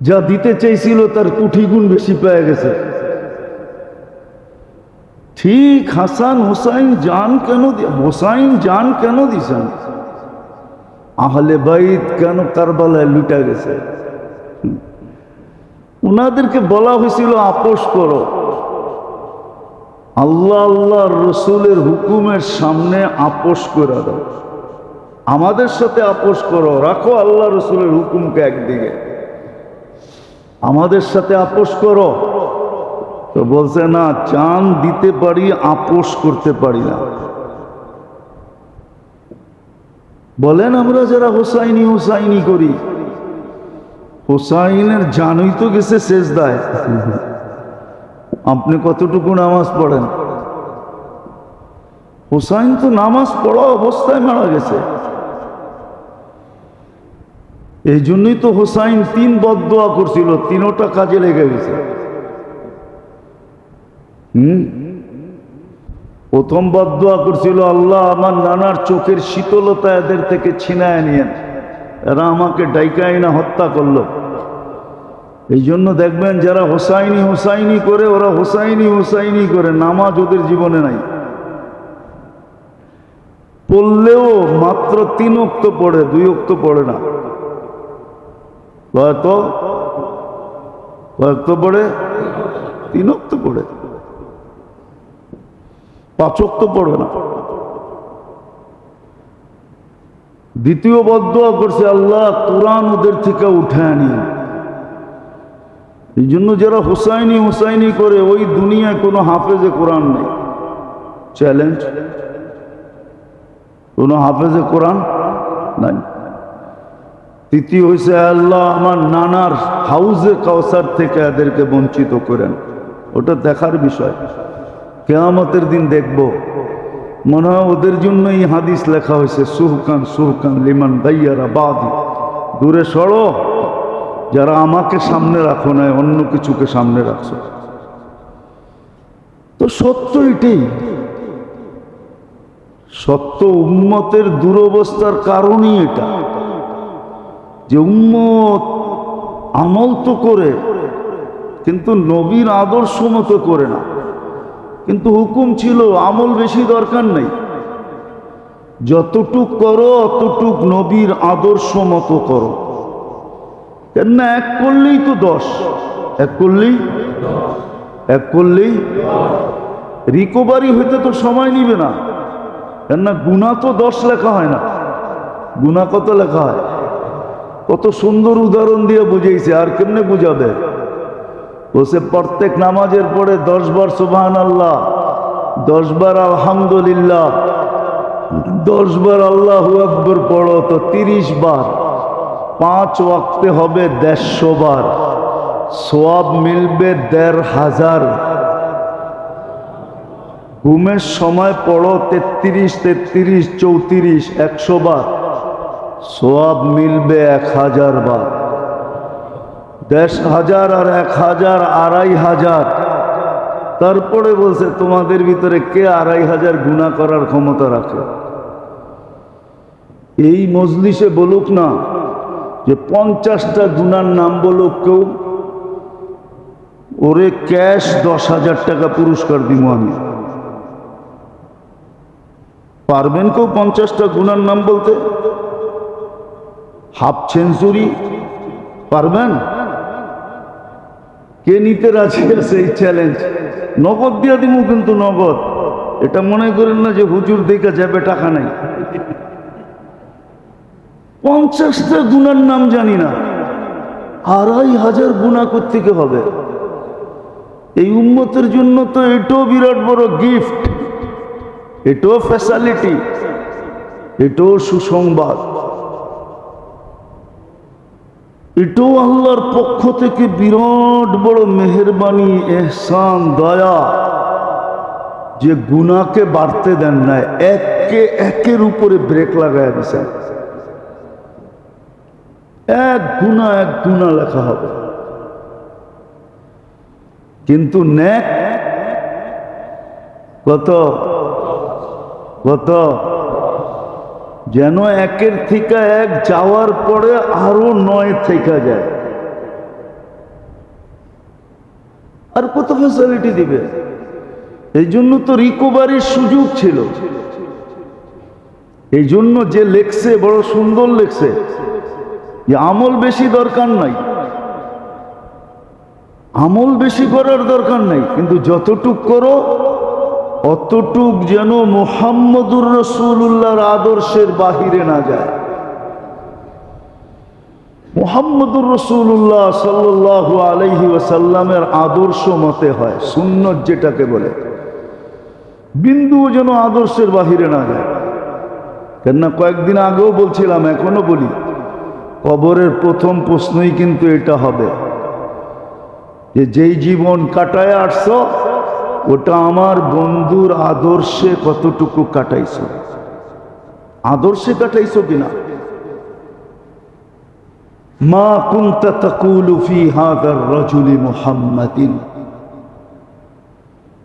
যা দিতে চাইছিল তার কোটি গুণ বেশি পেয়ে গেছে। ঠিক হাসান হোসাইন জান কেন দিছেন? আহলে বাইত কেন কারবালায় লুটা গেছে? উনাদেরকে বলা হয়েছিল আপোষ করো, আল্লাহ আল্লাহর রসুলের হুকুমের সামনে আপোষ করে দাও, আমাদের সাথে আপোষ করো, রাখো আল্লাহ রসুলের হুকুমকে একদিকে, আমাদের সাথে আপোষ করো। তো বলছে না, জান দিতে পারি, আপোষ করতে পারি না। বলেন আমরা যারা হোসাইনি হোসাইনি করি, হোসাইনের জানই তো গেছে সেজদায়। আপনি কতটুকু নামাজ পড়েন? হোসাইন তো নামাজ পড়া অবস্থায় মারা গেছে। এই জন্যই তো হোসাইন 3 বদদোয়া করছিল, 3টা কাজে লেগে গেছে। প্রথম বদদোয়া করছিল, আল্লাহ আমার নানার চোখের শীতলতা এদের থেকে ছিনায় নিয়েন, এরা আমাকে ডাইকাই না হত্যা করলো। এই জন্য দেখবেন যারা হোসাইনি হোসাইনি করে, ওরা হোসাইনি হোসাইনি করে, নামাজ ওদের জীবনে নাই। পড়লেও মাত্র 3 ওয়াক্ত পড়ে, 2 ওয়াক্ত পড়ে না। কয়েকত পড়ে? 3 ওয়াক্ত পড়ে, 5 ওয়াক্ত পড়ে না। দ্বিতীয় বদদোয়া করছে, আল্লাহ কোরআন ওদের থেকে উঠায় নিন। এই জন্য যারা হুসাইনি হুসাইনি করে, ওই দুনিয়ায় কোনো হাফেজে কোরআন নেই। চ্যালেঞ্জ, কোনো হাফেজে কোরআন নাই। তৃতীয় হয়েছে, আল্লাহ আমার নানার হাউজে কাউসার থেকে এদেরকে বঞ্চিত করেন। ওটা দেখার বিষয়, কিয়ামতের দিন দেখব। মনে হয় ওদের জন্যই হাদিস লেখা হয়েছে, সুহকান সুহকান লিমান দাইয়ারা বাদি, দূরে সরো যারা আমাকে সামনে রাখো না, অন্য কিছুকে সামনে রাখছো। তো সত্য এটাই, সত্য। উম্মতের দুরবস্থার কারণই এটা, যে উম্মত আমল তো করে কিন্তু নবীর আদর্শ মতো করে না। কিন্তু হুকুম ছিল আমল বেশি দরকার নেই, যতটুক করো অতটুক নবীর আদর্শ মতো করো। কেননা এক করলেই তো 10, এক করলেই রিকভারি হইতে তো সময় নিবে না। কেননা গুনাহ তো 10 লেখা হয় না, গুনাহ কত লেখা হয়? কত সুন্দর উদাহরণ দিয়ে বুঝাইছে। আর কেমনে বুঝাবে? বলছে প্রত্যেক নামাজের পরে 10 বার সুবহানাল্লাহ, 10 বার আলহামদুলিল্লাহ, 10 বার আল্লাহু আকবার পড়ো, তো 30 বার। 5 ওয়াক্তে হবে 150 বার, সওয়াব মিলবে 1500। ঘুমের সময় পড়ো 33 33 34 100 বার, সওয়াব মিলবে 1000 বার। 10,000 আর 1000 2500। তারপরে বলছে তোমাদের ভিতরে কে 2500 গুনাহ করার ক্ষমতা রাখে? এই মজলিসে বলুক না যে 50টা গুনার নাম বলুক কেউ, ওরে ক্যাশ 10,000 টাকা পুরস্কার দিব আমি। পারবেন কেউ 50টা গুনার নাম বলতে? হাফ সেঞ্চুরি পারবেন? কে নিতে রাজি আছে এই চ্যালেঞ্জ? নগদ দিয়ে দিব, কিন্তু নগদ। এটা মনে করেন না যে হুজুর দেখা যাবে, টাকা নাই। 50টা গুনার নাম জানি না, 2500 গুনাহ করতে হবে। এই উম্মতের জন্য তো এটাও বিরাট বড় গিফট, এটাও ফ্যাসিলিটি, এটাও সুসংবাদ, এটাও আল্লাহর পক্ষ থেকে বিরাট বড় মেহেরবানি, এহসান, দয়া, যে গুনাহকে বাড়তে দেন না, একের উপরে ব্রেক লাগায় দিয়েছেন। এক গুনাহ লেখা হবে, কিন্তু নেক কত কত? যেন 1-এর থেকে 1 যাওয়ার পরে আরো 9 থেকে যায়। আর কত ফ্যাসিলিটি দিবে? এই জন্য তো রিকভারির সুযোগ ছিল। এই জন্য যে লেখছে বড় সুন্দর লেখছে যে আমল বেশি দরকার নাই, আমল বেশি করার দরকার নাই, কিন্তু যতটুক করো অতটুক যেন মুহাম্মদুর রাসূলুল্লাহর আদর্শের বাহিরে না যায়। মুহাম্মদুর রাসূলুল্লাহ সাল্লাল্লাহু আলাইহি ওয়াসাল্লামের আদর্শ মতে হয়, সুন্নত যেটাকে বলে, বিন্দুও যেন আদর্শের বাহিরে না যায়। কেননা কয়েকদিন আগেও বলছিলাম, এখনো বলি, কবরের প্রথম প্রশ্নই কিন্তু এটা হবে যে যেই জীবন কাটায় আসছ ওটা আমার বন্ধুর আদর্শে কতটুকু কাটাইছ, আদর্শে কাটাইছো কিনা। মা কুনতা তাকুলু ফি হাযার রাজুলি মুহাম্মাদিন,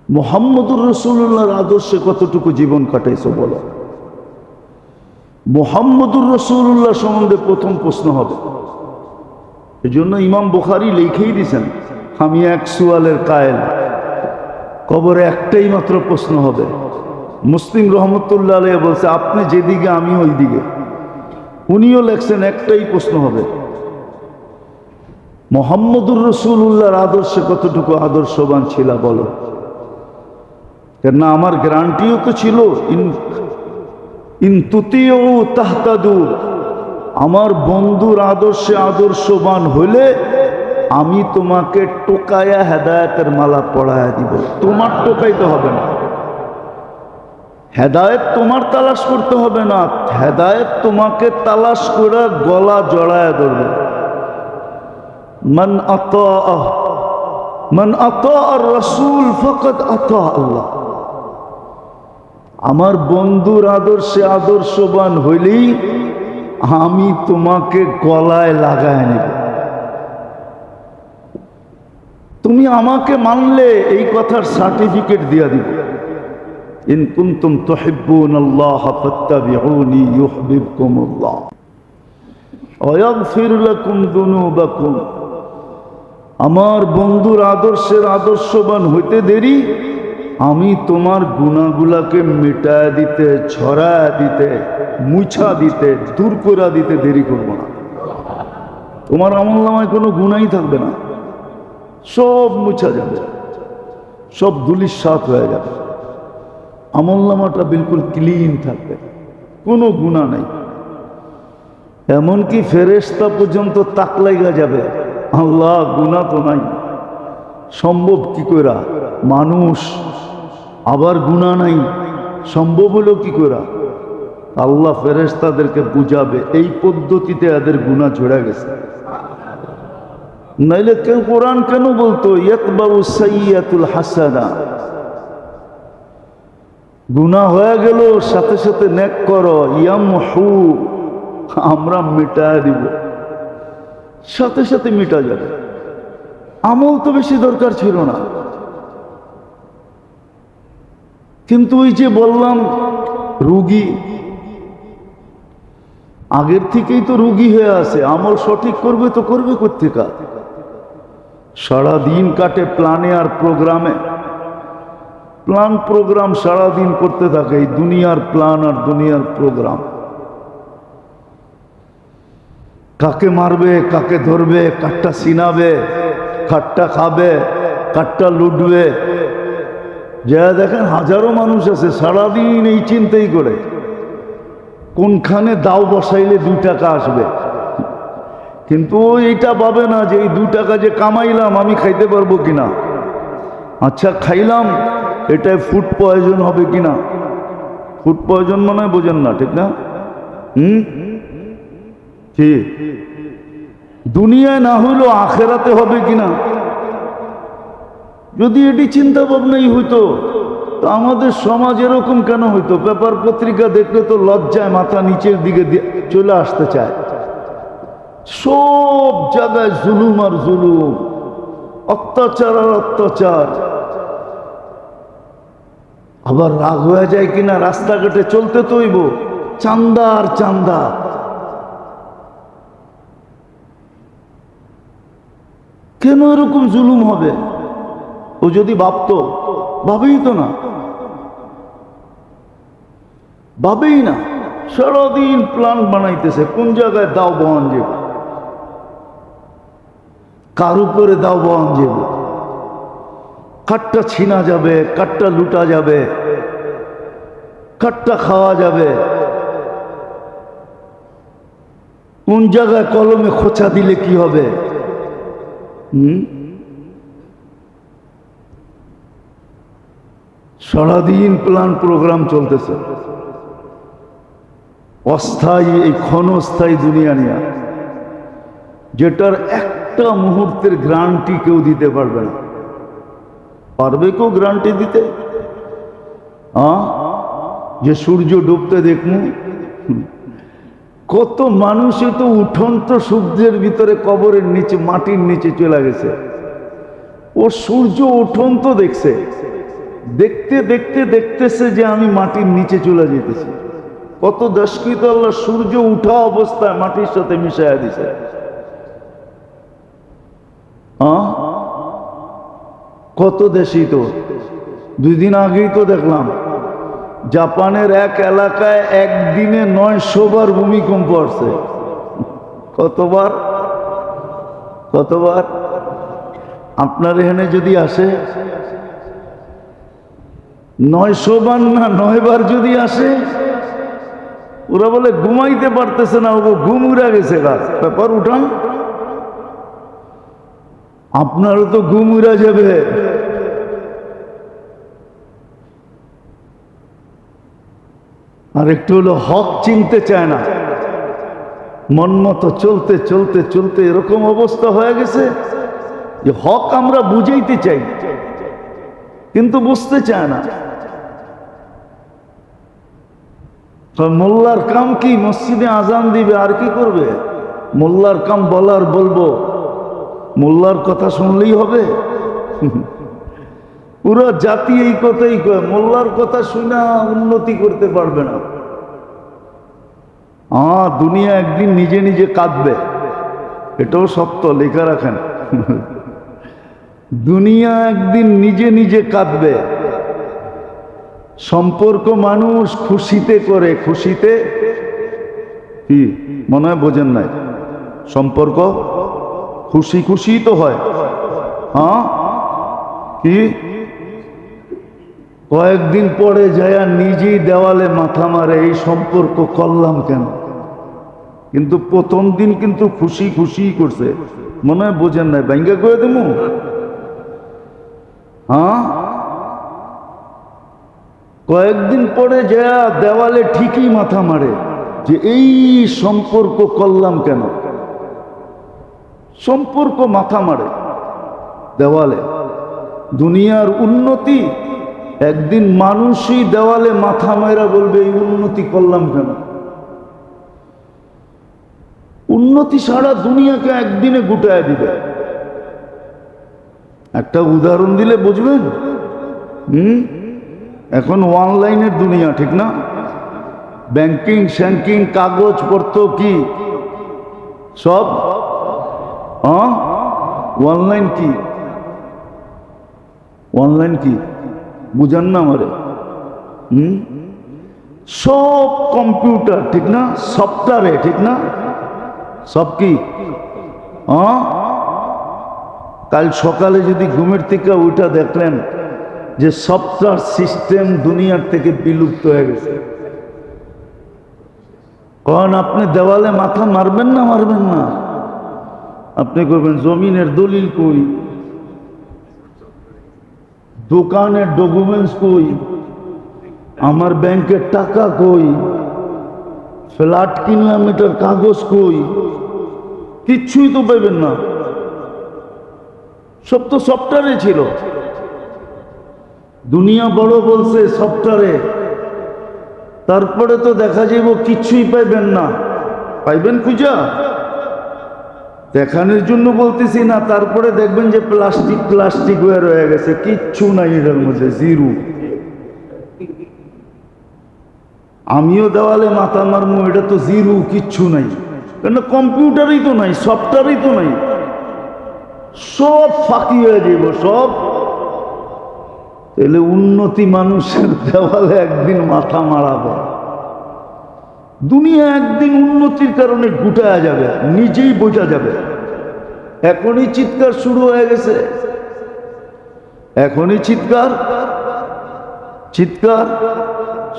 মুহাম্মদুর রাসূলুল্লাহর আদর্শে কতটুকু জীবন কাটাইছো বলো। মুহাম্মদুর রাসূলুল্লাহ সম্বন্ধে প্রথম প্রশ্ন হবে। এজন্য ইমাম বুখারী লিখেই দিয়েছেন, আমি এক সুয়ালের কায়েল, কবরে একটাই মাত্র প্রশ্ন হবে। মুসলিম রহমতুল্লাহ আলাইহি বলছে, আপনি যেদিকে আমি ওই দিকে। উনিও লেখছেন একটাই প্রশ্ন হবে, মুহাম্মদুর রাসূলুল্লাহর আদর্শে কতটুকু আদর্শবান ছিল বলো। কেননা আমার গ্যারান্টিও তো ছিল, ইন তুতিউ তাহতাদু, আমার বন্ধুর আদর্শে আদর্শবান হলে আমি তোমাকে টোকায়া হেদায়েতের মালা পড়ায়া দিব। তোমার টোকাইতে হবে না, হেদায়েত তোমার তালাশ করতে হবে না, হেদায়েত তোমাকে তালাশ করে গলা জড়ায়া ধরবে। মান আতা আর রাসূল ফাকাদ আতা আল্লাহ, আমার বন্ধুর আদর্শে আদর্শবান হইলেই আমি তোমাকে গলায় লাগায় নেব। তুমি আমাকে মানলে এই কথার সার্টিফিকেট দিয়া দিব। ইন কুনতুম তুহিব্বুনাল্লাহ ফাত্তাবিউনি ইউহিব্বুকুমুল্লাহ ওয়া ইয়াগফির লাকুম যুনুবাকুম। আমার বন্ধুর আদর্শের আদর্শবান হইতে দেরি, আমি তোমার গুনাহগুলাকে মিটায় দিতে, ছড়ায় দিতে, মুছা দিতে, দূর করে দিতে দেরি করব না। তোমার আমলনামায় কোনো গুনাহই থাকবে না, সব মুছা যাবে, সব ধুলিস্যাৎ হয়ে যাবে। আমলনামাটা বিলকুল ক্লিন থাকবে, কোনো গুনাহ নাই। এমনকি ফেরেশতা পর্যন্ত তাক লাগা যাবে, আল্লাহ গুনাহ তো নাই, সম্ভব কি কইরা? মানুষ আবার গুনাহ নাই, সম্ভব হলো কি কইরা? আল্লাহ ফেরেশতাদেরকে বুঝাবে এই পদ্ধতিতে এদের গুনাহ ঝরে গেছে। নাইলে কেউ কোরআন কেন বলতো ইয়াতবাউ সাইয়্যাতুল হাসানা, গুনাহ হয়ে গেল সাথে সাথে নেক করো, ইয়ামহু, আমরা মিটায় দিব, সাথে সাথে মিটা যাবে। আমল তো বেশি দরকার ছিল না, কিন্তু ওই যে বললাম রুগী আগের থেকেই তো রুগী হয়ে আছে, আমল সঠিক করবে তো করবে কোত্থেকা? সারাদিন কাটে প্ল্যানে আর প্রোগ্রামে, প্ল্যান প্রোগ্রাম সারাদিন করতে থাকে, এই দুনিয়ার প্ল্যান আর দুনিয়ার প্রোগ্রাম। কাকে মারবে, কাকে ধরবে, কাটটা সিনাবে, কাটটা খাবে, কাটটা লুটবে। যা দেখেন হাজারো মানুষ আছে সারাদিন এই চিন্তাই করে কোনখানে দাও বসাইলে 2 টাকা আসবে, কিন্তু এইটা ভাবে না যে এই 2 টাকা যে কামাইলাম আমি খাইতে পারবো কিনা। আচ্ছা খাইলাম, এটায় ফুড পয়জন হবে কিনা? ফুড পয়জন মনে হয় বোঝেন না, ঠিক না? কি দুনিয়ায় না হইলো আখেরাতে হবে কিনা? যদি এটি চিন্তা ভাবনাই হইতো তো আমাদের সমাজ এরকম কেন হইতো? পেপার পত্রিকা দেখলে তো লজ্জায় মাথা নিচের দিকে চলে আসতে চায়। সব জায়গায় জুলুম আর জুলুম, অত্যাচার আর অত্যাচার। আবার রাগ হয়ে যায় কিনা, রাস্তাঘাটে চলতে তৈব চান্দা আর চান্দা। কেন এরকম জুলুম হবে? ও যদি ভাবতো, ভাবেই তো না, ভাবেই না। সারাদিন প্ল্যান বানাইতেছে কোন জায়গায় দাও বহান যাবে, কার উপরে দাও বহান যাবে, কাঠটা ছিনা যাবে, কাঠটা লুটা যাবে, কাঠটা খাওয়া যাবে, কোন জায়গায় কলমে খোঁচা দিলে কি হবে। সারাদিন প্ল্যান প্রোগ্রাম চলতেছে, অস্থায়ী এই ক্ষণস্থায়ী দুনিয়া নিয়ে, যেটার একটা মুহূর্তের গ্যারান্টি কেউ দিতে পারবে না। পারবে কেউ গ্যারান্টি দিতে? যে সূর্য ডুবতে দেখুন, কত মানুষে তো উঠন্ত সূর্যের ভিতরে কবরের নিচে মাটির নিচে চলে গেছে, ও সূর্য উঠন্ত দেখছে, দেখতে দেখতে দেখতেছে যে আমি মাটির নিচে চলে যেতেছি। কত দশকৃত আল্লাহ সূর্য উঠা অবস্থায় মাটির সাথে মিশাইয়া দিছে। কত দেশই তো, 2 দিন আগেই তো দেখলাম জাপানের এক এলাকায় একদিনে 900 বার ভূমিকম্প আসছে। কতবার? কতবার? আপনার এখানে যদি আসে 900 বার না 9 বার যদি আসে, ওরা বলে ঘুমাইতে পারতেছে না, ও ঘুম উড়া গেছে। গাছ ব্যাপার উঠান, আপনারও তো ঘুম উড়া যাবে। আর একটু হলো হক চিনতে চায় না, মন মতো চলতে চলতে চলতে এরকম অবস্থা হয়ে গেছে যে হক আমরা বুঝাইতে চাই কিন্তু বুঝতে চায় না। মোল্লার কাম কি? মসজিদে আজান দিবে, আর কি করবে? মোল্লার কাম বলার বলবো, মোল্লার কথা শুনলেই হবে? পুরো জাতি এই কথাই কয়, মোল্লার কথা শুনে উন্নতি করতে পারবে না। দুনিয়া একদিন নিজে নিজে কাঁদবে, এটাও সত্য, লেখা রাখেন। দুনিয়া একদিন নিজে নিজে কাঁদবে। সম্পর্ক মানুষ খুশিতে করে, খুশিতে কি মনে হয় বোঝেন নাই? সম্পর্ক খুশি খুশি তো হয়। কি কয়েকদিন পরে যায় নিজেই দেওয়ালে মাথা মারে, এই সম্পর্ক করলাম কেন? কিন্তু প্রথম দিন কিন্তু খুশি খুশি করছে, মনে হয় বোঝেন নাই? ব্যাঙ্গা করে দেবো। কয়েকদিন পরে যা দেওয়ালে ঠিকই মাথা মারে যে এই সম্পর্ক করলাম কেন। সম্পর্ক মাথা মারে দেওয়ালে। দুনিয়ার উন্নতি একদিন মানুষই দেওয়ালে মাথা মারা বলবে এই উন্নতি করলাম কেন। উন্নতি সারা দুনিয়াকে একদিনে গুটায় দিবে। একটা উদাহরণ দিলে বুঝবেন। এখন অনলাইনের দুনিয়া, ঠিক না? ব্যাংকিং শ্যাংকিং কাগজপত্র কি সব অনলাইন। কি অনলাইন? কি বুঝান না আমারে? সব কম্পিউটার, ঠিক না? সফটওয়্যারে, ঠিক না? সব কি কাল সকালে যদি ঘুমের থেকে উঠা দেখলেন যে সফটওয়্যার সিস্টেম দুনিয়ার থেকে বিলুপ্ত হয়ে গেছে, কারণ আপনি দেওয়ালে মাথা মারবেন না? মারবেন না? আপনি করবেন জমিনের দলিল কই, দোকানের ডকুমেন্টস কই, আমার ব্যাংকের টাকা কই, ফ্ল্যাট কিনলাম এটার কাগজ কই, কিচ্ছুই তো পাইবেন না। সব তো সফটওয়্যারে ছিল। দুনিয়া বড় বলছে সফটওয়্যারে, তারপরে তো দেখা যাইব কিচ্ছুই পাইবেন না। পাইবেন খুঁজা? দেখানোর জন্য বলতেছি না। তারপরে দেখবেন যে প্লাস্টিক প্লাস্টিক হয়ে রয়ে গেছে, কিচ্ছু নাই এটার মধ্যে, জিরো। আমিও দেওয়ালে মাথা মারমু, এটা তো জিরো, কিচ্ছু নাই। কেন? কম্পিউটারই তো নাই, সফটওয়্যারই তো নাই, সব ফাঁকি হয়ে যাইব, সব এলে উন্নতি মানুষের দেওয়ালে একদিন মাথা মারাবে। দুনিয়া একদিন উন্নতির কারণে গুটায়া যাবে, নিজেই বোঝা যাবে। এখনই চিৎকার শুরু হয়ে গেছে, এখনই চিৎকার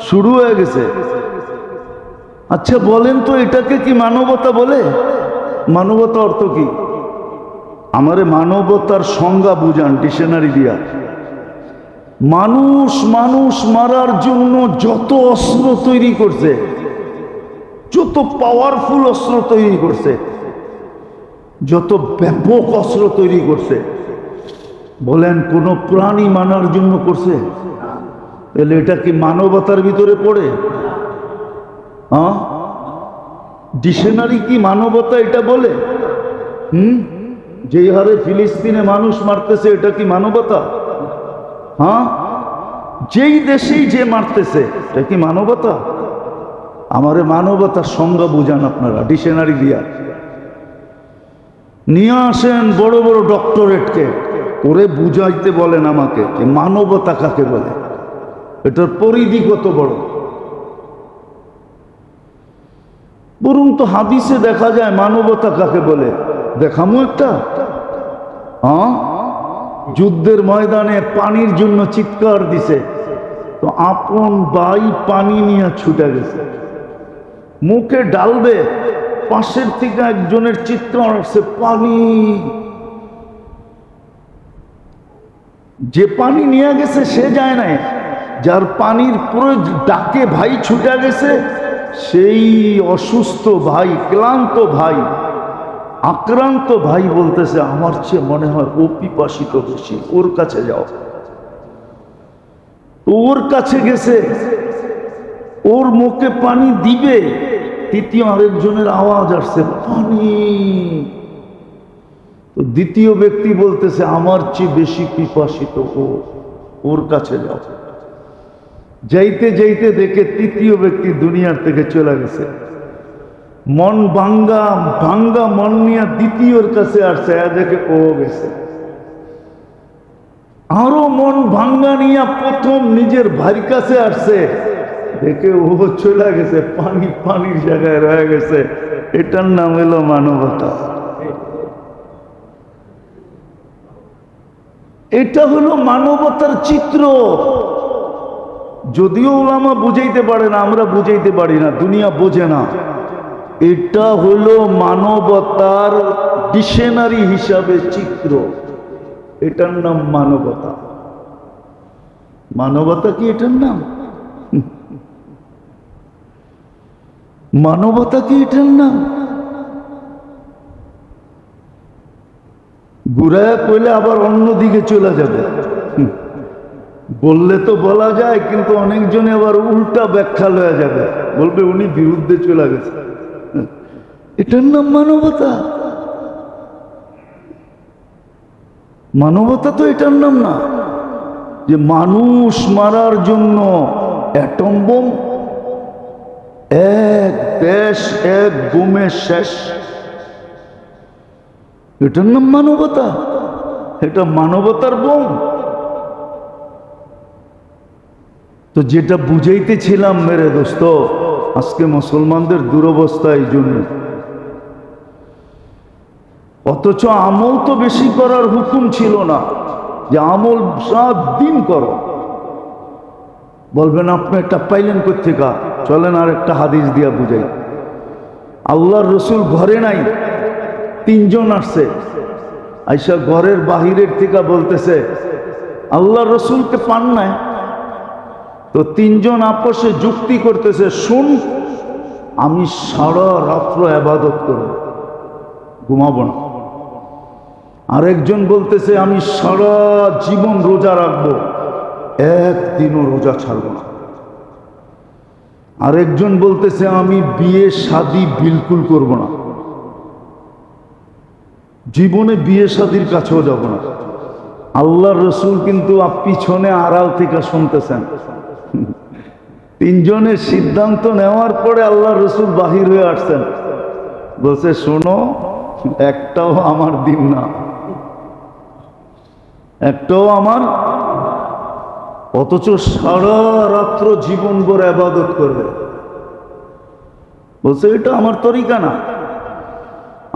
শুরু হয়ে গেছে। আচ্ছা বলেন তো, এটাকে কি মানবতা বলে? মানবতা অর্থ কি? আমারে মানবতার সংজ্ঞা বুঝান ডিকশনারি দিয়া। মানুষ মারার জন্য যত অস্ত্র তৈরি করছে, যত পাওয়ারফুল অস্ত্র তৈরি করছে, যত ব্যাপক অস্ত্র তৈরি করছে, বলেন কোন প্রাণী মানার জন্য করছে? তাহলে এটা কি মানবতার ভিতরে পড়ে? হ্যাঁ, ডিকশনারি কি মানবতা এটা বলে? যেই হারে ফিলিস্তিনে মানুষ মারতেছে, এটা কি মানবতা? হ্যাঁ, যেই দেশেই যে মারতেছে, এটা কি মানবতা? আমারে মানবতার সংজ্ঞা বুঝান আপনারা ডিকশনারি দিয়া। নিয়ে আসেন বড় বড় ডক্টরেটকে, ওরে বুঝাইতে বলেন আমাকে যে মানবতা কাকে বলে, এটার পরিধি কত বড়। বরং তো হাদিসে দেখা যায় মানবতা কাকে বলে, দেখামু একটা। হ্যাঁ, যুদ্ধের ময়দানে পানির জন্য চিৎকার দিছে, তো আপন ভাই পানি নিয়ে ছুটে গেছে, মুখে ডালবে, পাশের থেকে একজনের চিৎকার আসছে পানি। যে পানি নিয়ে গেছে সে যায় নাই, যার পানির প্রয়োজন ডাকে ভাই ছুটে গেছে, সেই অসুস্থ ভাই, ক্লান্ত ভাই, আক্রান্ত ভাই বলতেছে আমার চেয়ে মনে হয় ও পিপাসিত বেশি, ওর কাছে যাও। ওর কাছে গেছে, ওর মুখে পানি দিবে, তৃতীয় আরেকজনের আওয়াজ আসছে পানি। তো দ্বিতীয় ব্যক্তি বলতেছে আমার চেয়ে বেশি পিপাসিত ও, ওর কাছে যাও। যাইতে যাইতে দেখে তৃতীয় ব্যক্তি দুনিয়ার থেকে চলে গেছে। মন ভাঙ্গা মন নিয়ে দ্বিতীয়র কাছে আসছে, দেখে ও গেছে। আরো মন ভাঙ্গা নিয়ে প্রথম নিজের ভাইয়ের কাছে আসছে, দেখে ও চলে গেছে, পানির জায়গায় রয়ে গেছে। এটার নাম হলো মানবতা। এটা হলো মানবতার চিত্র। যদিও ওলামা বুঝাইতে পারে না, আমরা বুঝাইতে পারি না, দুনিয়া বোঝে না। এটা হলো মানবতার ডিকশনারি হিসাবে চিত্র, এটার নাম মানবতা। মানবতা কি এটার নাম? মানবতা কি এটার নাম? ঘুরায় কইলে আবার অন্যদিকে চলে যাবে। বললে তো বলা যায়, কিন্তু অনেকজনে আবার উল্টা ব্যাখ্যা লয়ে যাবে, বলবে উনি বিরুদ্ধে চলে গেছে। এটার নাম মানবতা? মানবতা তো এটার নাম না, যে মানুষ মারার জন্য অ্যাটম বোম, এক দেশ এক বোমে শেষ। এটার নাম মানবতা? এটা মানবতার বোম? তো যেটা বুঝাইতেছিলাম মেরে দোস্ত, আজকে মুসলমানদের দুরবস্থা এই জন্য। অথচ আমল তো বেশি করার হুকুম ছিল না, যে আমল 7 দিন করো। বলবেন আপনি একটা পাইলেন কোথেকে? চলেন আর একটা হাদিস দিয়া বুঝাই। আল্লাহর রসুল ঘরে নাই, 3 জন আসছে, আইসা ঘরের বাহিরের থেকে বলতেছে আল্লাহর রসুলকে পান নাই। তো 3 জন আপসে যুক্তি করতেছে, শুন আমি সারা রাত্র ইবাদত করব, ঘুমাবো না। আরেকজন বলতেছে আমি সারা জীবন রোজা রাখবো, একদিনও রোজা ছাড়ব না। আরেকজন বলতেছে আমি বিয়ে শাদী বিলকুল করব না, জীবনে বিয়ে শাদীর কাছেও যাব না। আল্লাহর রসুল কিন্তু পিছনে আড়াল থেকে শুনতেছেন। 3 জনের সিদ্ধান্ত নেওয়ার পরে আল্লাহর রসুল বাহির হয়ে আসছেন, বলছে শোনো, একটাও আমার দিন না, একটাও আমার। অথচ সারা রাত্র জীবনভর ইবাদত করবে। বলছে এটা আমার তরিকা না,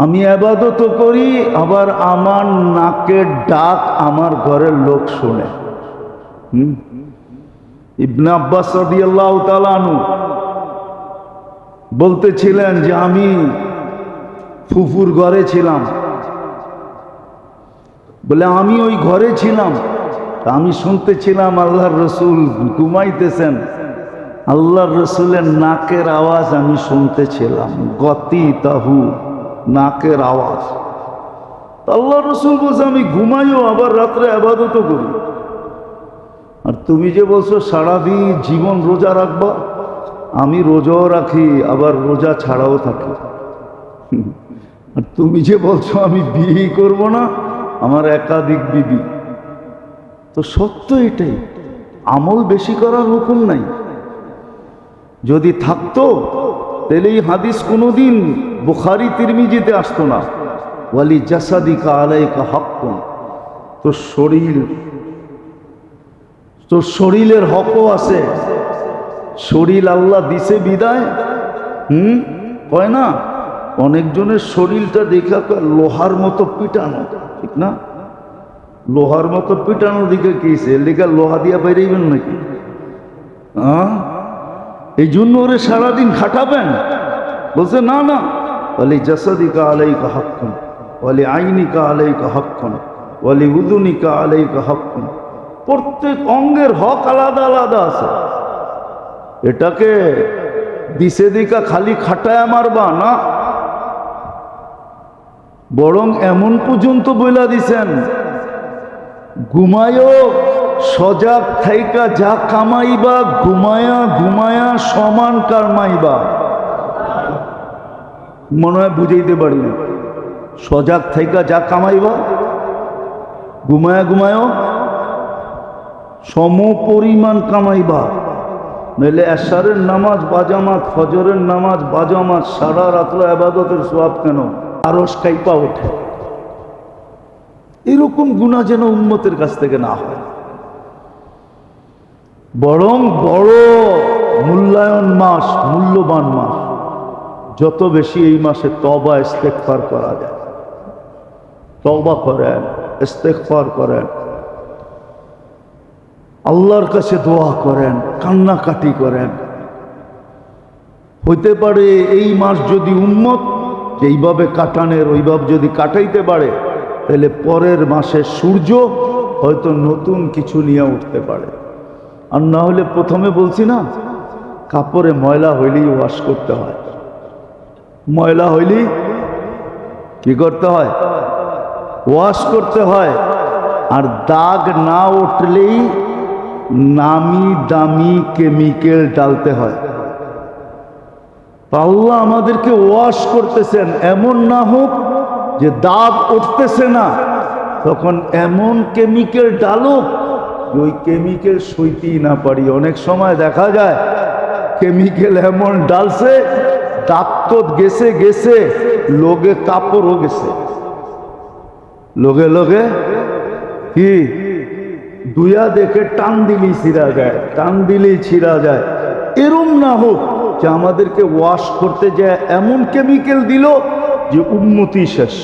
আমি ইবাদতও করি, আবার আমার নাকের ডাক আমার ঘরের লোক শুনে। ইবনে আব্বাস রাদিয়াল্লাহু তাআলা আনহু বলতেছিলেন যে আমি ফুফুর ঘরে ছিলাম, বলে আমি ওই ঘরে ছিলাম, আমি শুনতেছিলাম আল্লাহর রসুল ঘুমাইতেছেন, আল্লাহর রসুলের নাকের আওয়াজ আমি শুনতেছিলাম, গতি তাহু, নাকের আওয়াজ। আল্লাহ রসুল বলছে আমি ঘুমাইও আবার রাত্রে ইবাদতও করি। আর তুমি যে বলছো সারাদিন জীবন রোজা রাখবা, আমি রোজাও রাখি আবার রোজা ছাড়াও থাকি। আর তুমি যে বলছো আমি বিয়ে করব না, আমার একাধিক বিবি। তো সত্য এটাই, আমল বেশি করার হুকুম নাই। যদি থাকতো তাহলে এই হাদিস কোনোদিন বুখারী তিরমিজিতে আসতো না। ওয়ালি জাসাদিকা আলাইকা হাক্কুন, তোর শরীরের হকও আছে। শরীর আল্লাহ দিছে বিদায়, কয় না অনেকজনের শরীরটা দেখা লোহার মতো পিটানো, ঠিক না? লোহার মতো পিটানো দিকে কিছে, লেখা লোহা দিয়া বেরিয়েবেন নাকি? এই জন্য ওরে সারাদিন খাটাবেন? বলছে না না, ওয়ালি জাসাদিকা আলাইকা হাক্কুন, ওয়ালি আইনিকা আলাইকা হাক্কুন, ওয়ালি উযুনিকা আলাইকা হাক্কুন। প্রত্যেক অঙ্গের হক আলাদা আলাদা আছে। এটাকে দিছে দিকা খালি খাটায় মারবা না, বরং এমন পর্যন্ত বইলা দিছেন ঘুমায়ও সজাগ থাইকা যা কামাইবা, ঘুমায়া ঘুমায়া সমান কামাইবা। মনে হয় বুঝাইতে পারি না। সজাগ থাইকা যা কামাইবা, ঘুমায়া ঘুমায়ও সম পরিমাণ কামাইবা। নইলে এশারের নামাজ বাজামাত, ফজরের নামাজ বাজামাত, সারা রাত্র ইবাদতের সওয়াব কেন? আরশ কাইপা ওঠে। এরকম গুনাহ যেন উম্মতের কাছ থেকে না হয়। বরং বড় মূল্যায়ন মাস, মূল্যবান মাস। যত বেশি এই মাসে তওবা ইস্তেগফার করা যায়, তওবা করেন, ইস্তেগফার করেন, আল্লাহর কাছে দোয়া করেন, কান্নাকাটি করেন। হইতে পারে এই মাস যদি উম্মত যেইভাবে কাটানের ওইভাবে যদি কাটাইতে পারে, তাহলে পরের মাসে সূর্য হয়তো নতুন কিছু নিয়ে উঠতে পারে। আর না হলে প্রথমে বলছি না, কাপড়ে ময়লা হইলেই ওয়াশ করতে হয়। ময়লা হইলেই কি করতে হয়? ওয়াশ করতে হয়। আর দাগ না উঠলেই নামি দামি কেমিক্যাল ডালতে হয়। আল্লাহ আমাদেরকে ওয়াশ করতেছেন, এমন না হোক যে দাগ উঠতেছে না, তখন এমন কেমিক্যাল ডালুক ওই কেমিক্যাল সইতেই না পারি। অনেক সময় দেখা যায় কেমিক্যাল এমন ডালছে, দাগ তো গেছে গেছে, লোকে কাপড়ও গেছে, লোকে লোকে কি দুয়া দেখে টান দিলেই ছিঁড়া যায়, টান দিলেই ছিঁড়া যায়। এরম না হোক যে আমাদেরকে ওয়াশ করতে যায় এমন কেমিক্যাল দিল যে উম্মতি শেষ।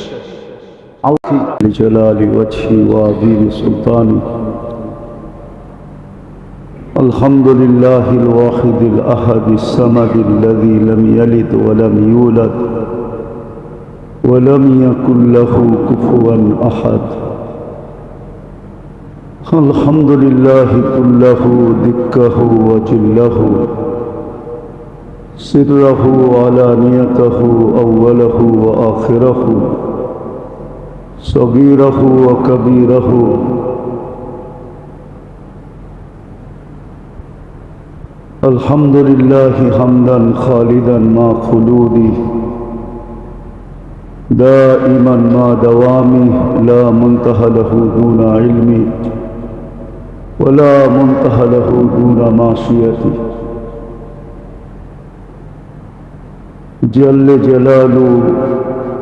জালালি ওয়াজহি ওয়া আযীম সুলতানি আলহামদুলিল্লাহিল ওয়াহিদিল আহাদিস সামাদিল্লাযী লাম ইয়ালিদ ওয়া লাম ইউলাদ ওয়া লাম ইয়াকুল লাহু কুফুয়ান আহাদ। আলহামদুলিল্লাহি কুল্লাহু দিক্কাহু ওয়া জিল্লাহু সিররাহু ওয়া আলানিয়াতাহু আউওয়ালাহু ওয়া আখিরাহু সগীরাহু ওয়া কাবীরাহু আলহামদুলিল্লাহি হামদান খালিদান মা খুলুদি দাইমান মা দাওয়ামি লা মুনতাহা লাহু দুনা ইলমি ولا منتهى له دون معصيته جل جلاله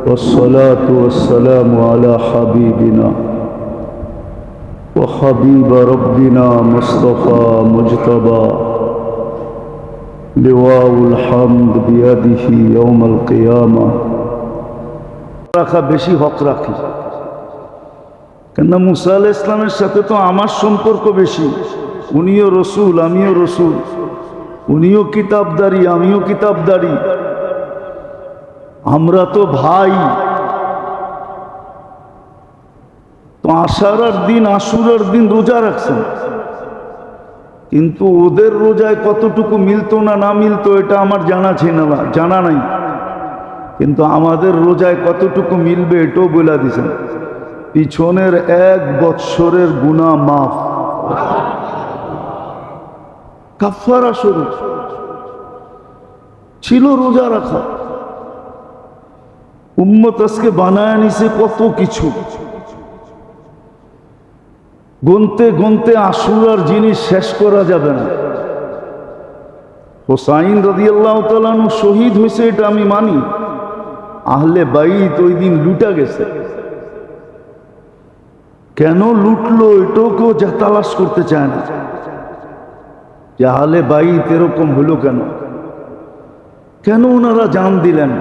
والصلاة والسلام على حبيبنا وحبيب ربنا مصطفى مجتبى لواء الحمد بيده يوم القيامة রাখা বেশি হক রাখি কেন মুসা আলাইহিস সালামের সাথে তো আমার সম্পর্ক বেশি উনিও রসুল আমিও রসুল উনিও কিতাবদারি আমিও কিতাবদারি আমরা তো ভাই তো আশারার দিন আশুরার দিন রোজা রাখছেন কিন্তু ওদের রোজায় কতটুকু মিলতো না না মিলতো এটা আমার জানা নাই কিন্তু আমাদের রোজায় কতটুকু মিলবে এটাও বলে দিছেন পিছনের 1 বৎসরের গুনাহ মাফ কাফারা স্বরূপ ছিল রোজা রাখা উম্মত আজকে বানায় নিছে কত কিছু গুনতে গুনতে আশুরার জিনিস শেষ করা যাবে না হোসাইন রাদিয়াল্লাহু তাআলা আনহু শহীদ হয়েছে এটা আমি মানি আহলে বাইত ওই দিন লুটা গেছে কেন লুটলো এটাও কেউ তালাশ করতে চায় না যে আহলে বাইত এরকম হলো কেন কেন ওনারা জান দিলেন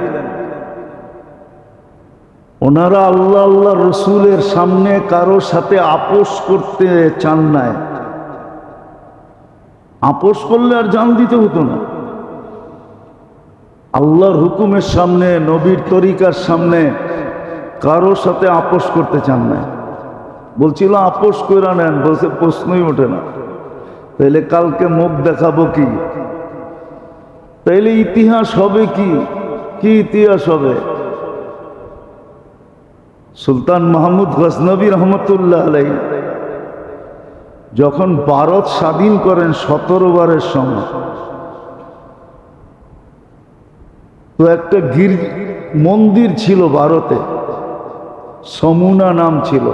ওনারা আল্লাহ আল্লাহ রসুলের সামনে কারো সাথে আপোষ করতে চান না আপোষ করলে আর জান দিতে হতো না আল্লাহর হুকুমের সামনে নবীর তরিকার সামনে কারো সাথে আপোষ করতে চান না বলছিল আপোষ করে নেন বলছে প্রশ্নই ওঠে না তাইলে কালকে মুখ দেখাবো কি তাইলে ইতিহাস হবে কি কি ইতিহাস হবে সুলতান মাহমুদ গজনবী রহমতুল্লাহ আলাইহি যখন ভারত স্বাধীন করেন 17 বারের সময় তো একটা মন্দির ছিল ভারতে সমুনা নাম ছিল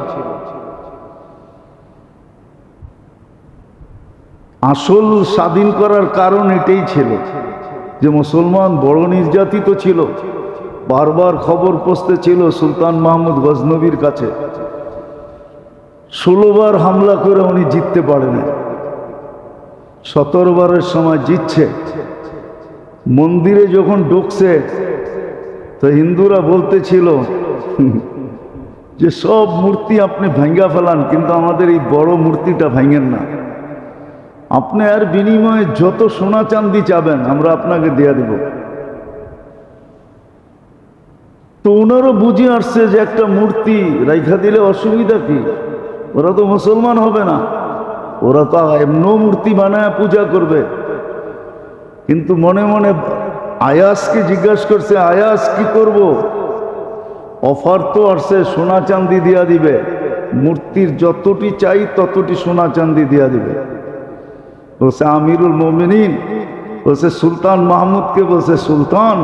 আসল স্বাধীন করার কারণ এটাই ছিল যে মুসলমান বড় নির্যাতিত ছিল বারবার খবর পৌঁছতে ছিল সুলতান মাহমুদ গজনবীর কাছে 16 বার হামলা করে উনি জিততে পারেন 17 বারের সময় জিতছে মন্দিরে যখন ঢুকছে তো হিন্দুরা বলতেছিল যে সব মূর্তি আপনি ভাঙ্গা ফেলান কিন্তু আমাদের এই বড় মূর্তিটা ভাঙেন না আপনি আর বিনিময়ে যত সোনা চাঁদি চাবেন আমরা আপনাকে দেয়া দেব তো ওনারও বুঝে আসছে যে একটা মূর্তি রাইখা দিলে অসুবিধা কি ওরা তো মুসলমান হবে না ওরা তো এমন মূর্তি বানায় পূজা করবে কিন্তু মনে মনে আয়াসকে জিজ্ঞাসা করছে আয়াস কি করব অফার তো আসছে সোনা চাঁদি দিয়া দিবে মূর্তির যতটি চাই ততটি সোনা চাঁদি দিয়া দিবে বলছে আমিরুল মোমিনিন বলছে সুলতান মাহমুদকে বলছে সুলতান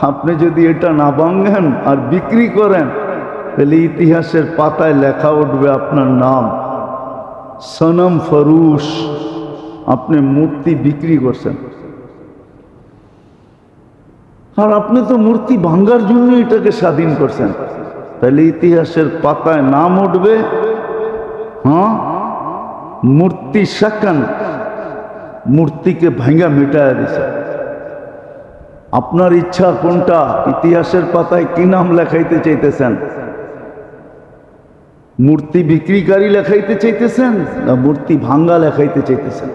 আপনি যদি এটা না ভাঙেন আর বিক্রি করেন তাহলে ইতিহাসের পাতায় লেখা উঠবে আপনার নাম সনম ফরুশ আপনি মূর্তি বিক্রি করছেন আর আপনি তো মূর্তি ভাঙ্গার জন্য এটাকে স্বাধীন করছেন তাহলে ইতিহাসের পাতায় নাম উঠবে মূর্তি শাকান মূর্তিকে ভাঙ্গা মিটায় দিছে আপনার ইচ্ছা কোনটা ইতিহাসের পাতায় কি নাম লেখাইতে চাইতেছেন মূর্তি বিক্রিকারী লেখাইতে চাইতেছেন না মূর্তি ভাঙ্গা লেখাইতে চাইতেছেন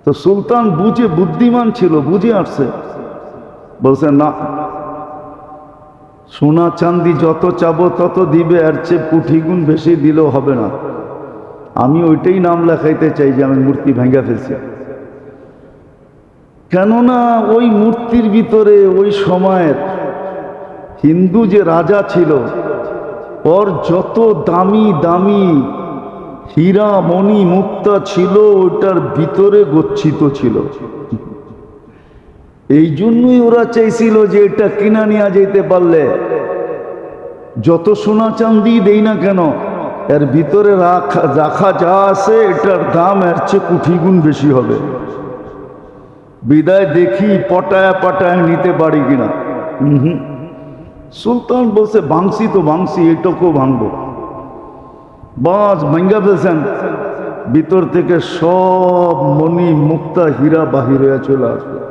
তো সুলতান বুঝে বুদ্ধিমান ছিল বুঝে আসছে বলছে না সোনা চাঁদি যত চাবো তত দিবে আর চেয়ে কোটি গুণ বেশি দিলেও হবে না আমি ওইটাই নাম লেখাইতে চাই যে আমি মূর্তি ভাঙ্গা ফেলছি কেননা ওই মূর্তির ভিতরে ওই সময়ের হিন্দু যে রাজা ছিল ওর যত দামি দামি হীরা মণি মুক্তা ছিল ওটার ভিতরে গচ্ছিত ছিল এই জন্যই ওরা চাইছিল যে এটা কিনা নিয়ে যেতে পারলে যত সোনা চাঁদি দেই না কেন এর ভিতরে রাখা যা আছে এটার দাম এর চেয়ে কোটি গুণ বেশি হবে বিদায় দেখি পটায়া পটায়া নিতে পারি কিনা সুলতান বলছে ভাঙছি তো ভাঙছি এটাকেও ভাঙবো বাঁশ ভাঙ্গা ফেলছেন, ভিতর থেকে সব মণি মুক্তা হীরা বাহির হয়ে চলে আসবে।